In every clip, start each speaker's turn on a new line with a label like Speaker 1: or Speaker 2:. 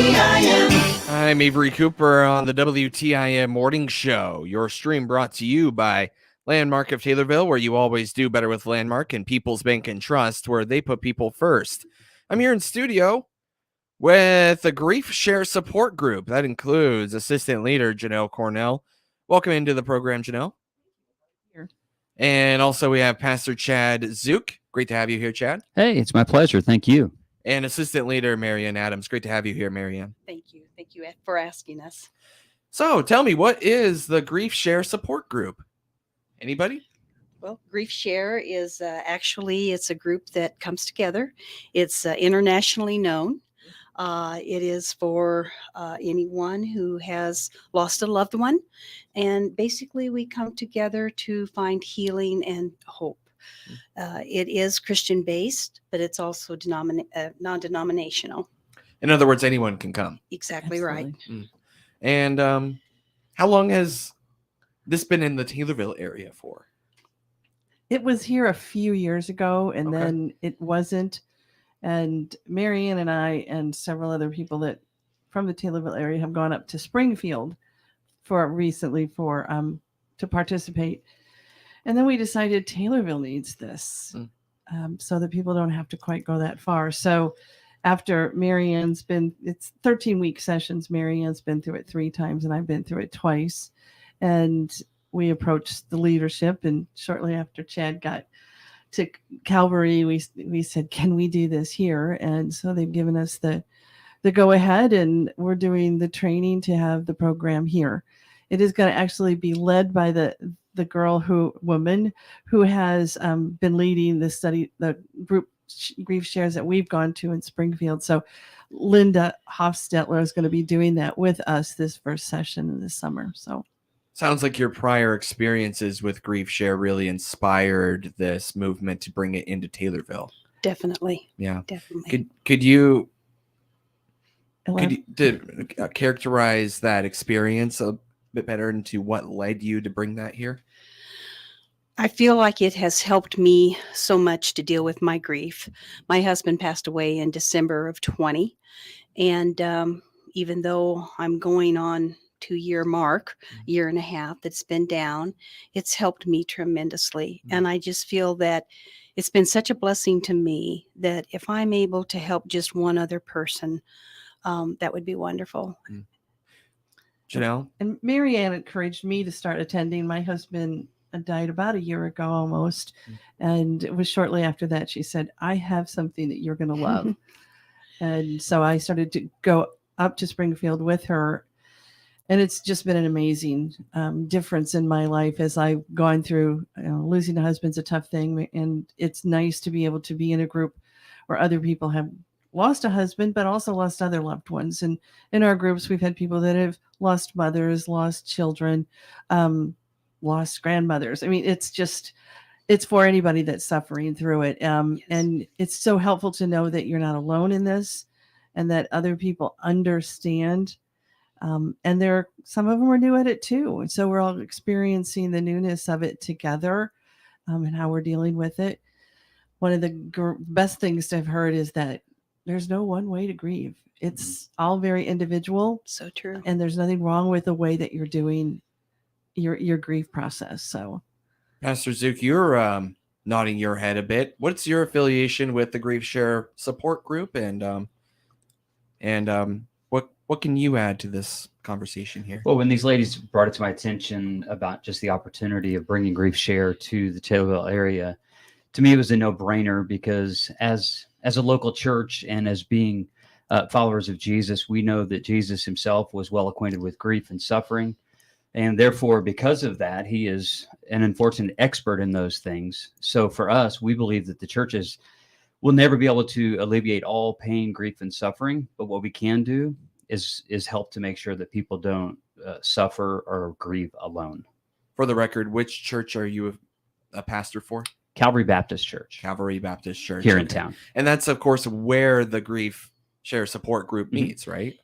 Speaker 1: WTIM.
Speaker 2: I'm Avery Cooper on the WTIM Morning Show. Your stream brought to you by Landmark of Taylorville, where you always do better with Landmark, and People's Bank and Trust, where they put people first. I'm here in studio with the GriefShare support group. That includes Assistant Leader Janelle Cornell. Welcome into the program, Janelle.
Speaker 3: Here.
Speaker 2: And also we have Pastor Chad Zook. Great to have you here, Chad.
Speaker 4: Hey, it's my pleasure. Thank you.
Speaker 2: And Assistant Leader Marianne Adams. Great to have you here, Marianne.
Speaker 3: Thank you. Thank you for asking us.
Speaker 2: So tell me, what is the GriefShare support group? Anybody?
Speaker 3: Well, GriefShare is it's a group that comes together. It's internationally known. It is for anyone who has lost a loved one. And basically, we come together to find healing and hope. It is Christian-based, but it's also non-denominational.
Speaker 2: In other words, anyone can come.
Speaker 3: Exactly right.
Speaker 2: And how long has this been in the Taylorville area for?
Speaker 5: It was here a few years ago, and
Speaker 2: Okay.
Speaker 5: then it wasn't. And Marianne and I and several other people that from the Taylorville area have gone up to Springfield to participate. And then we decided Taylorville needs this, so that people don't have to quite go that far. So after it's 13-week sessions. Marianne's been through it 3 times, and I've been through it twice. And we approached the leadership, and shortly after Chad got to Calvary, we said, can we do this here? And so they've given us the go ahead, and we're doing the training to have the program here. It is going to actually be led by the woman who has been leading the group GriefShares that we've gone to in Springfield. So Linda Hofstetler is going to be doing that with us this first session in the summer. So
Speaker 2: sounds like your prior experiences with GriefShare really inspired this movement to bring it into Taylorville.
Speaker 3: Definitely.
Speaker 2: Yeah.
Speaker 3: Definitely.
Speaker 2: Could you characterize that experience a bit better into what led you to bring that here?
Speaker 3: I feel like it has helped me so much to deal with my grief. My husband passed away in December of 20. And even though I'm going on 2-year mark, year and a half that's been down, it's helped me tremendously. And I just feel that it's been such a blessing to me that if I'm able to help just one other person, that would be wonderful.
Speaker 2: Janelle?
Speaker 5: And Marianne encouraged me to start attending. My husband died about a year ago almost. And it was shortly after that she said, I have something that you're going to love. And so I started to go up to Springfield with her. And it's just been an amazing difference in my life as I've gone through. Losing a husband's a tough thing. And it's nice to be able to be in a group where other people have lost a husband, but also lost other loved ones. And in our groups, we've had people that have lost mothers, lost children, lost grandmothers. I mean, it's for anybody that's suffering through it.
Speaker 3: Yes.
Speaker 5: And it's so helpful to know that you're not alone in this and that other people understand. And some of them are new at it too. And so we're all experiencing the newness of it together, and how we're dealing with it. One of the best things I've heard is that there's no one way to grieve. It's all very individual.
Speaker 3: So true.
Speaker 5: And there's nothing wrong with the way that you're doing your grief process. So
Speaker 2: Pastor Zook, you're nodding your head a bit. What's your affiliation with the GriefShare support group, and what can you add to this conversation here?
Speaker 4: Well, when these ladies brought it to my attention about just the opportunity of bringing GriefShare to the Taylorville area, to me it was a no-brainer, because as a local church and as being followers of Jesus, we know that Jesus himself was well acquainted with grief and suffering. And therefore, because of that, he is an unfortunate expert in those things. So for us, we believe that the churches will never be able to alleviate all pain, grief, and suffering. But what we can do is help to make sure that people don't suffer or grieve alone.
Speaker 2: For the record, which church are you a pastor for?
Speaker 4: Calvary Baptist Church.
Speaker 2: Calvary Baptist Church.
Speaker 4: Here in town.
Speaker 2: And that's, of course, where the GriefShare support group meets, right?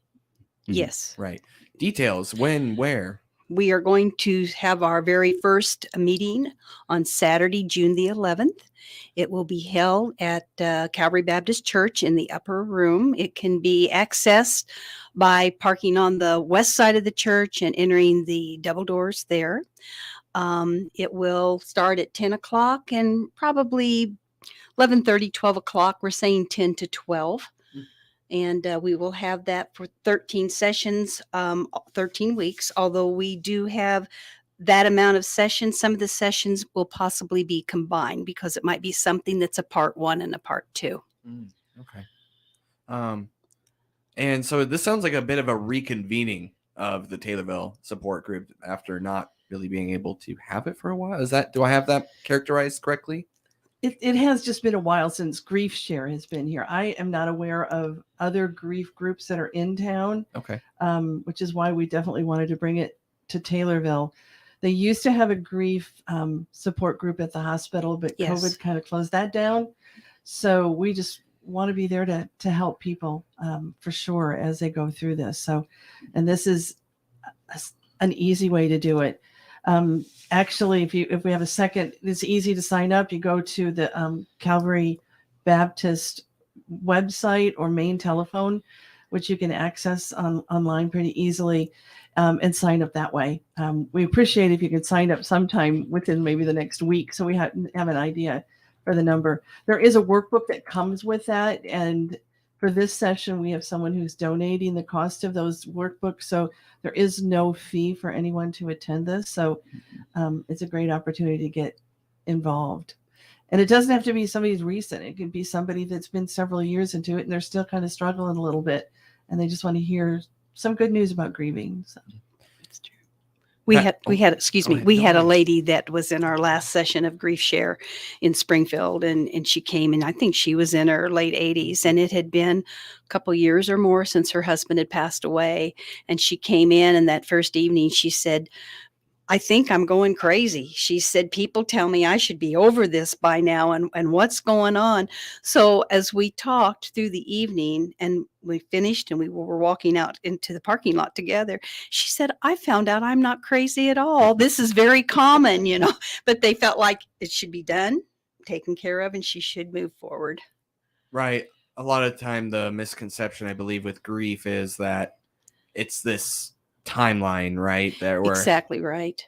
Speaker 3: Yes.
Speaker 2: Right. Details, when, where?
Speaker 3: we are going to have our very first meeting on Saturday, June the 11th. It will be held at Calvary Baptist Church in the upper room. It can be accessed by parking on the west side of the church and entering the double doors there. It will start at 10 o'clock and probably 11:30, 12 o'clock. We're saying 10 to 12. And we will have that for 13 sessions, 13 weeks, although we do have that amount of sessions. Some of the sessions will possibly be combined because it might be something that's a part 1 and a part 2.
Speaker 2: Okay. And so this sounds like a bit of a reconvening of the Taylorville support group after not really being able to have it for a while. Do I have that characterized correctly?
Speaker 5: It has just been a while since GriefShare has been here. I am not aware of other grief groups that are in town.
Speaker 2: Okay.
Speaker 5: Which is why we definitely wanted to bring it to Taylorville. They used to have a grief support group at the hospital, but
Speaker 3: Yes.
Speaker 5: COVID kind of closed that down. So we just want to be there to help people for sure as they go through this. So, and this is an easy way to do it. Actually, if we have a second, it's easy to sign up. You go to the Calvary Baptist website or main telephone, which you can access online pretty easily, and sign up that way. We appreciate if you could sign up sometime within maybe the next week, so we have an idea for the number. There is a workbook that comes with that, and for this session, we have someone who's donating the cost of those workbooks, so there is no fee for anyone to attend this. So it's a great opportunity to get involved. And it doesn't have to be somebody who's recent. It could be somebody that's been several years into it and they're still kind of struggling a little bit and they just want to hear some good news about grieving. So.
Speaker 3: We had a lady that was in our last session of GriefShare in Springfield, and she came, and I think she was in her late 80s, and it had been a couple years or more since her husband had passed away. And she came in, and that first evening she said, I think I'm going crazy. She said, people tell me I should be over this by now, and what's going on? So as we talked through the evening and we finished and we were walking out into the parking lot together, she said, I found out I'm not crazy at all. This is very common, but they felt like it should be done, taken care of, and she should move forward.
Speaker 2: Right. A lot of time, the misconception, I believe, with grief is that it's this timeline, right?
Speaker 3: Exactly right.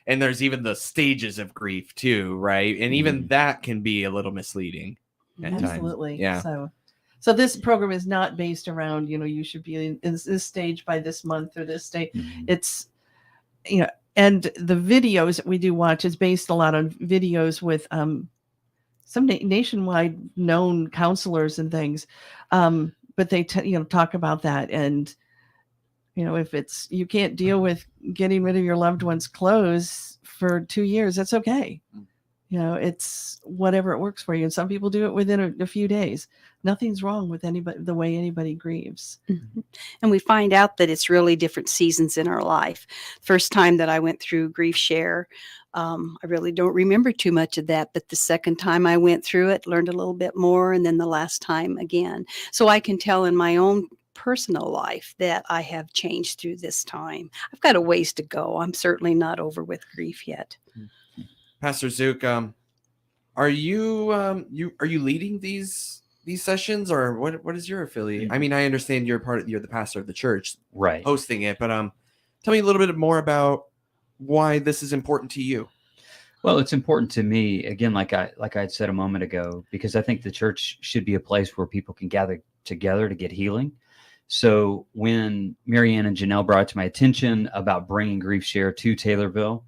Speaker 2: And there's even the stages of grief too, right? And even that can be a little misleading at
Speaker 5: Absolutely.
Speaker 2: times. Yeah.
Speaker 5: So this program is not based around, you should be in this stage by this month or this day. It's, and the videos that we do watch is based a lot on videos with some nationwide known counselors and things. But they, talk about that. And if it's, you can't deal with getting rid of your loved one's clothes for 2 years, that's okay. It's whatever it works for you. And some people do it within a few days. Nothing's wrong with the way anybody grieves.
Speaker 3: Mm-hmm. And we find out that it's really different seasons in our life. First time that I went through GriefShare, I really don't remember too much of that. But the second time I went through it, learned a little bit more. And then the last time again. So I can tell in my own personal life that I have changed through this time. I've got a ways to go. I'm certainly not over with grief yet.
Speaker 2: Pastor Zook, are you leading these sessions, or what is your affiliate? I mean, I understand you're the pastor of the church,
Speaker 4: right,
Speaker 2: hosting it, but tell me a little bit more about why this is important to you.
Speaker 4: Well, it's important to me, again, like I had said a moment ago, because I think the church should be a place where people can gather together to get healing. So when Marianne and Janelle brought it to my attention about bringing GriefShare to Taylorville,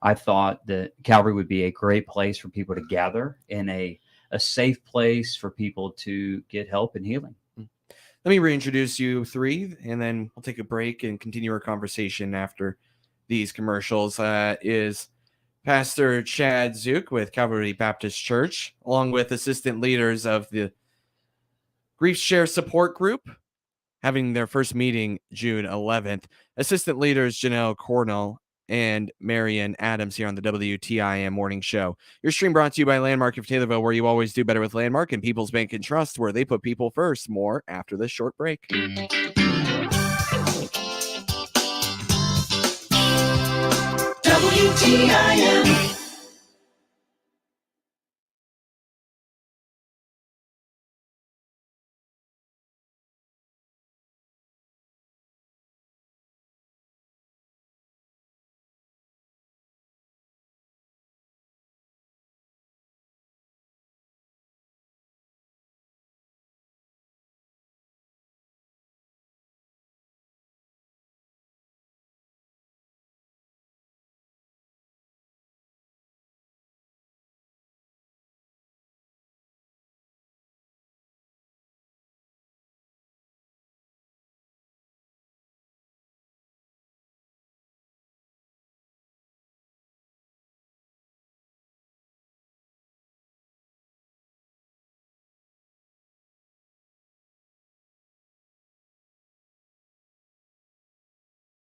Speaker 4: I thought that Calvary would be a great place for people to gather in a safe place for people to get help and healing.
Speaker 2: Let me reintroduce you three, and then we'll take a break and continue our conversation after these commercials. Is Pastor Chad Zook with Calvary Baptist Church, along with assistant leaders of the GriefShare support group, having their first meeting June 11th. Assistant leaders Janelle Cornell and Marian Adams here on the WTIM Morning Show. Your stream brought to you by Landmark of Taylorville, where you always do better with Landmark and People's Bank and Trust, where they put people first. More after this short break.
Speaker 1: WTIM.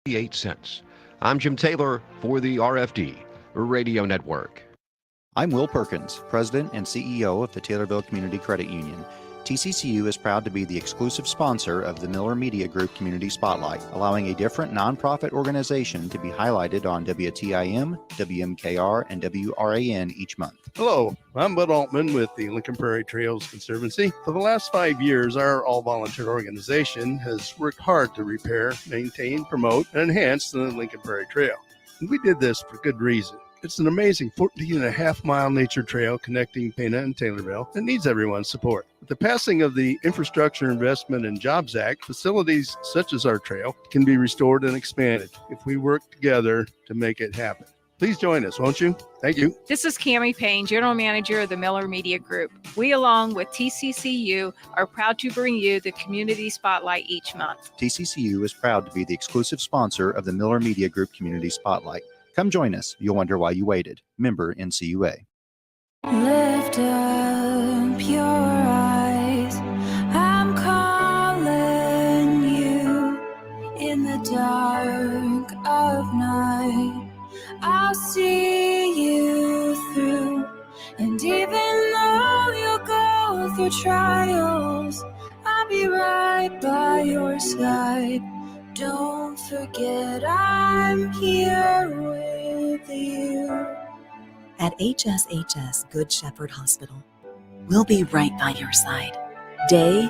Speaker 6: $0.88. I'm Jim Taylor for the RFD Radio Network.
Speaker 7: I'm Will Perkins, President and CEO of the Taylorville Community Credit Union. TCCU is proud to be the exclusive sponsor of the Miller Media Group Community Spotlight, allowing a different nonprofit organization to be highlighted on WTIM, WMKR, and WRAN each month.
Speaker 8: Hello, I'm Bud Altman with the Lincoln Prairie Trails Conservancy. For the last 5 years, our all-volunteer organization has worked hard to repair, maintain, promote, and enhance the Lincoln Prairie Trail. And we did this for good reason. It's an amazing 14.5-mile nature trail connecting Pana and Taylorville that needs everyone's support. With the passing of the Infrastructure Investment and Jobs Act, facilities such as our trail can be restored and expanded if we work together to make it happen. Please join us, won't you? Thank you.
Speaker 9: This is Cammie Payne, General Manager of the Miller Media Group. We, along with TCCU, are proud to bring you the Community Spotlight each month.
Speaker 7: TCCU is proud to be the exclusive sponsor of the Miller Media Group Community Spotlight. Come join us. You'll wonder why you waited. Member NCUA.
Speaker 10: Lift up your eyes. I'm calling you in the dark of night. I'll see you through. And even though you'll go through trials, I'll be right by your side. Don't forget I'm here with you.
Speaker 11: At HSHS Good Shepherd Hospital, we'll be right by your side, day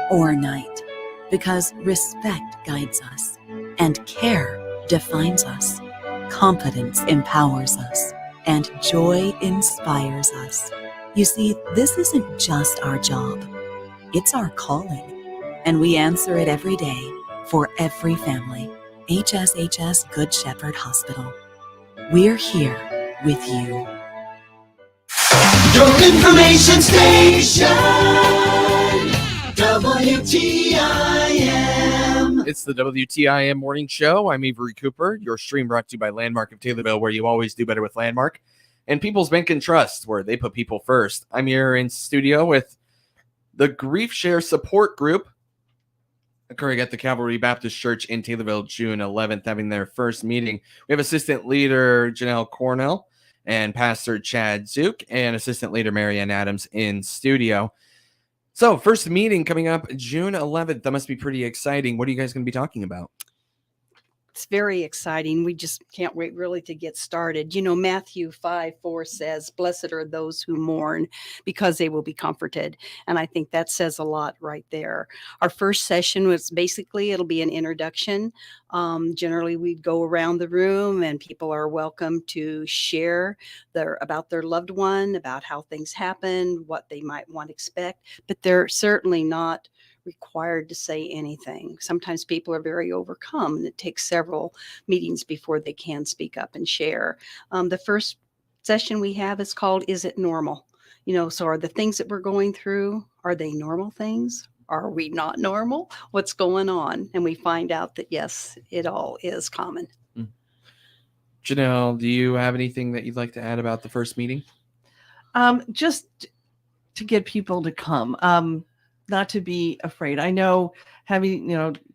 Speaker 11: or night, because respect guides us, and care defines us, confidence empowers us, and joy inspires us. You see, this isn't just our job, it's our calling, and we answer it every day for every family. HSHS Good Shepherd Hospital. We're here with you.
Speaker 1: Your information station, WTIM.
Speaker 2: It's the WTIM Morning Show. I'm Avery Cooper. Your stream brought to you by Landmark of Taylorville, where you always do better with Landmark. And People's Bank and Trust, where they put people first. I'm here in studio with the GriefShare support group occurring at the Calvary Baptist Church in Taylorville, June 11th, having their first meeting. We have Assistant Leader Janelle Cornell and Pastor Chad Zook and Assistant Leader Marianne Adams in studio. So, first meeting coming up June 11th. That must be pretty exciting. What are you guys going to be talking about?
Speaker 3: It's very exciting. We just can't wait really to get started. You know, Matthew 5:4 says, "Blessed are those who mourn, because they will be comforted." And I think that says a lot right there. Our first session was basically, it'll be an introduction. Generally, we'd go around the room and people are welcome to share about their loved one, about how things happen, what they might want to expect. But they're certainly not required to say anything. Sometimes people are very overcome, and it takes several meetings before they can speak up and share. The first session we have is called "Is It Normal?" You know, so are the things that we're going through, are they normal things? Are we not normal? What's going on? And we find out that yes, it all is common.
Speaker 2: Janelle, do you have anything that you'd like to add about the first meeting?
Speaker 5: Just to get people to come. Not to be afraid. I know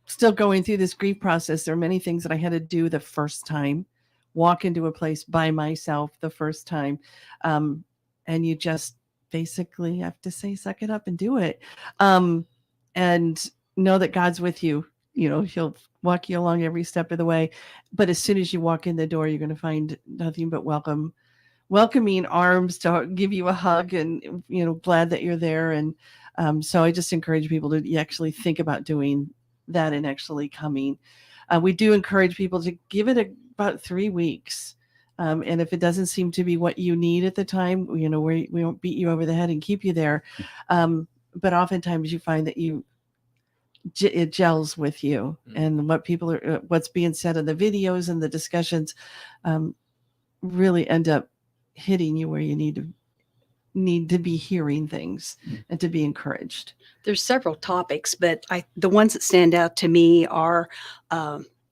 Speaker 5: still going through this grief process, there are many things that I had to do the first time, walk into a place by myself the first time. And you just basically have to say, suck it up and do it. And know that God's with you He'll walk you along every step of the way. But as soon as you walk in the door, you're going to find nothing but welcoming arms to give you a hug, and glad that you're there. And so I just encourage people to actually think about doing that and actually coming. We do encourage people to give it about 3 weeks. And if it doesn't seem to be what you need at the time, we won't beat you over the head and keep you there. But oftentimes you find that it gels with you, and what's being said in the videos and the discussions really end up hitting you where you need to be hearing things and to be encouraged.
Speaker 3: There's several topics, but the ones that stand out to me are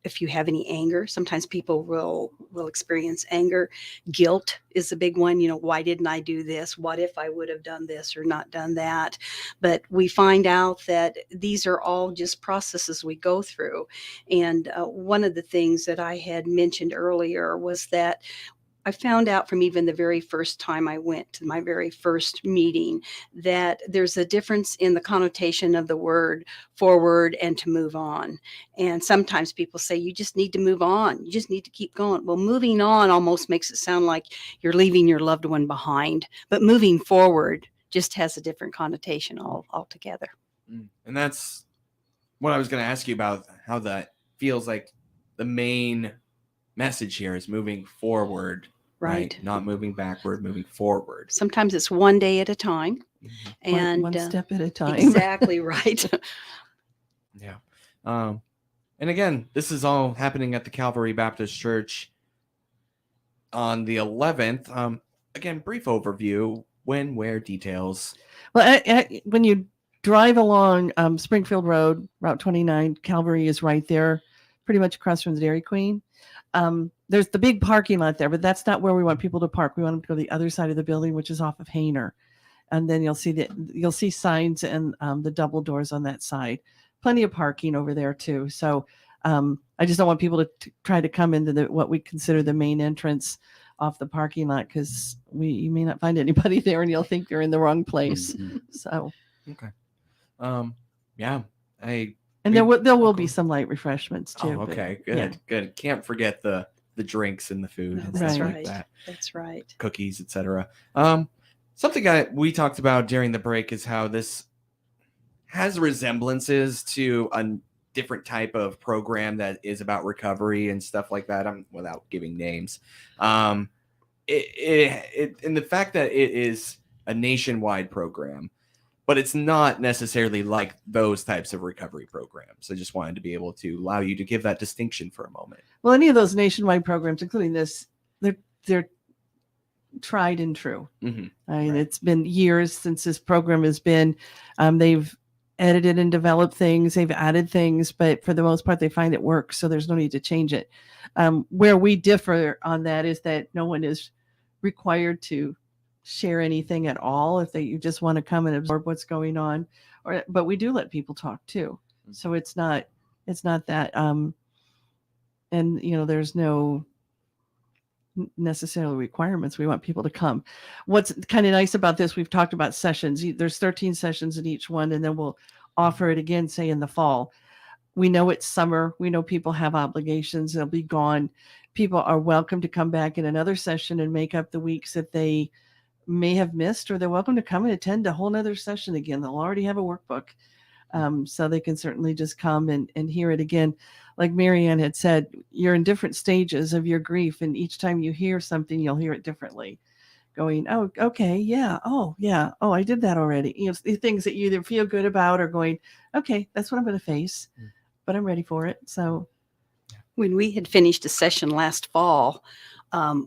Speaker 3: if you have any anger. Sometimes people will experience anger. Guilt is a big one. Why didn't I do this? What if I would have done this or not done that? But we find out that these are all just processes we go through. And one of the things that I had mentioned earlier was that I found out from even the very first time I went to my very first meeting that there's a difference in the connotation of the word forward and to move on. And sometimes people say, you just need to move on. You just need to keep going. Well, moving on almost makes it sound like you're leaving your loved one behind, but moving forward just has a different connotation altogether.
Speaker 2: And that's what I was going to ask you about, how that feels like the main message here is moving forward. Right. Not moving backward, moving forward.
Speaker 3: Sometimes it's one day at a time. And
Speaker 5: one step at a time.
Speaker 3: Exactly right.
Speaker 2: Yeah. And again, this is all happening at the Calvary Baptist Church on the 11th. Again, brief overview, when, where, details.
Speaker 5: Well, when you drive along Springfield Road, Route 29, Calvary is right there, pretty much across from the Dairy Queen. There's the big parking lot there, but that's not where we want people to park. We want them to go to the other side of the building, which is off of Hainer. And then you'll see signs and the double doors on that side. Plenty of parking over there too. So I just don't want people to try to come into what we consider the main entrance off the parking lot, because you may not find anybody there and you'll think you're in the wrong place. So
Speaker 2: okay. Yeah.
Speaker 5: And there will be some light refreshments too.
Speaker 2: Oh, okay, good,
Speaker 5: yeah.
Speaker 2: Good. Can't forget the drinks and the food. And
Speaker 3: That's
Speaker 2: stuff
Speaker 3: right.
Speaker 2: like that.
Speaker 3: That's right.
Speaker 2: Cookies, etc. Something we talked about during the break is how this has resemblances to a different type of program that is about recovery and stuff like that. Without giving names. And the fact that it is a nationwide program, but it's not necessarily like those types of recovery programs. I just wanted to be able to allow you to give that distinction for a moment.
Speaker 5: Well, any of those nationwide programs, including this, they're tried and true.
Speaker 2: Mm-hmm.
Speaker 5: I mean, It's been years since this program has been. They've edited and developed things. They've added things, but for the most part, they find it works. So there's no need to change it. Where we differ on that is that no one is required to share anything at all if you just want to come and absorb what's going on, but we do let people talk too. So it's not that and there's no necessarily requirements. We want people to come. What's kind of nice about this, we've talked about sessions. There's 13 sessions in each one, and then we'll offer it again, say in the fall. We know it's summer. We know people have obligations. They'll be gone. People are welcome to come back in another session and make up the weeks that they may have missed, or they're welcome to come and attend a whole nother session again. They'll already have a workbook. So they can certainly just come and hear it again. Like Marianne had said, you're in different stages of your grief, and each time you hear something, you'll hear it differently. Going, oh, okay, yeah, oh, I did that already. The things that you either feel good about or going, okay, that's what I'm going to face, but I'm ready for it. So
Speaker 3: when we had finished a session last fall,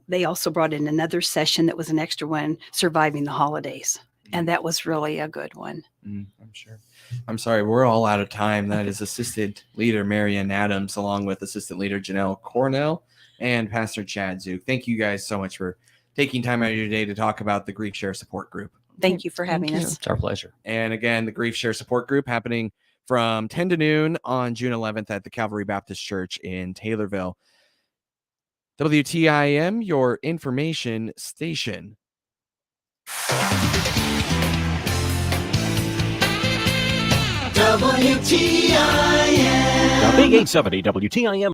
Speaker 3: they also brought in another session that was an extra one, surviving the holidays. And that was really a good one.
Speaker 2: I'm sure. I'm sorry, we're all out of time. That is Assistant Leader Marianne Adams, along with Assistant Leader Janelle Cornell and Pastor Chad Zook. Thank you guys so much for taking time out of your day to talk about the GriefShare support group.
Speaker 3: Thank you for having us.
Speaker 4: It's our pleasure.
Speaker 2: And again, the GriefShare support group happening from 10 to noon on June 11th at the Calvary Baptist Church in Taylorville. WTIM, your information station.
Speaker 1: WTIM.
Speaker 12: The Big 870 WTIM